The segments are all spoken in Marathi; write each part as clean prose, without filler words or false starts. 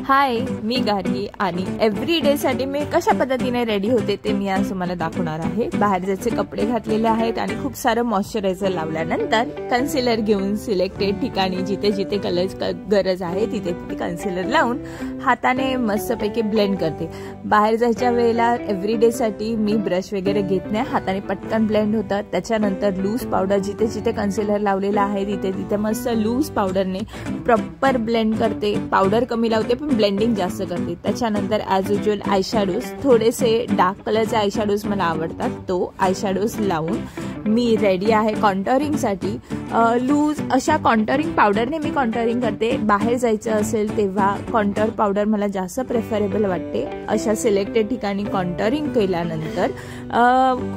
हाय, मी गार्गी आणि एव्हरीडे साठी मी कशा पद्धतीने रेडी होते ते मी आज तुम्हाला दाखवणार आहे। बाहेर जायचे कपडे घातलेले आहेत आणि खूप सारे मॉइश्चरायझर लावल्यानंतर कन्सिलर घेऊन सिलेक्टेड ठिकाणी जिथे जिथे कलर गरज आहे तिथे तिथे कन्सिलर लावून हाताने मस्तपैकी ब्लेंड करते। बाहेर जायच्या वेळेला एव्हरीडे साठी मी ब्रश वगैरे घेत नाही, हाताने पटकन ब्लेंड होतं। त्याच्यानंतर लूज पावडर जिथे जिथे कन्सिलर लावलेला आहे तिथे तिथे मस्त लूज पावडरने प्रॉपर ब्लेंड करते। पावडर कमी लावते पण ब्लेंडिंग जास्त करते। त्याच्यानंतर ॲज युजुअल आय शॅडोज, थोडेसे डार्क कलरचे आय शॅडोज मला आवडतात, तो आय शॅडोज लावून मी रेडी आहे कॉन्टोरिंग साठी। लूज अशा कॉन्टोरिंग पावडरने मी कॉन्टोरिंग करते। बाहेर जायचं असेल तेव्हा कॉन्टोर पावडर मला जास्त प्रेफरेबल वाटते। अशा सिलेक्टेड ठिकाणी कॉन्टोरिंग केल्यानंतर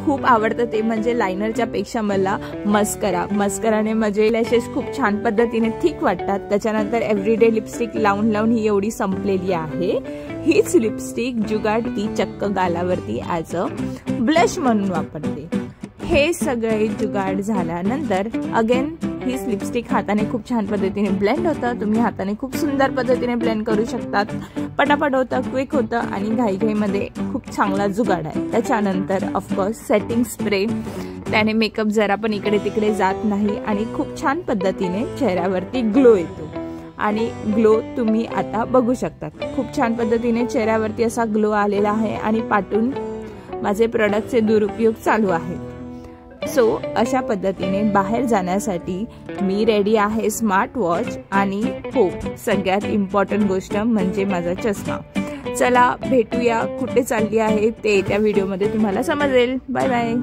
खूप आवडतं ते म्हणजे लायनरच्या पेक्षा मला मस्कराने माझे लॅशेस खूप छान पद्धतीने थिक वाटतात। त्याच्यानंतर एव्हरीडे लिपस्टिक लावून लावून ही एवढी संपलेली आहे। हीच लिपस्टिक जुगाड ती चक्क गालावरती ॲज अ ब्लश म्हणून वापरते। हे सगळे जुगाड झाल्यानंतर अगेन हीच लिपस्टिक हाताने खूप छान पद्धतीने ब्लेंड होतं। तुम्ही हाताने खूप सुंदर पद्धतीने ब्लेंड करू शकतात, पटापट होतं, क्विक होतं आणि घाईघाईमध्ये खूप चांगला जुगाड आहे। त्याच्यानंतर ऑफकोर्स सेटिंग स्प्रे, त्याने मेकअप जरा पण इकडे तिकडे जात नाही आणि खूप छान पद्धतीने चेहऱ्यावरती ग्लो येतो। आणि ग्लो तुम्ही आता बघू शकतात, खूप छान पद्धतीने चेहऱ्यावरती असा ग्लो आलेला आहे आणि पाठून माझे प्रोडक्टचे दुरुपयोग चालू आहेत। सो अशा पद्धतीने बाहेर जाण्यासाठी मी रेडी आहे स्मार्ट वॉच आणि हो सगळ्यात इम्पॉर्टंट गोष्ट म्हणजे माझा चष्मा। चला भेटूया, कुठे चालली आहे ते त्या व्हिडिओमध्ये तुम्हाला समजेल। Bye bye.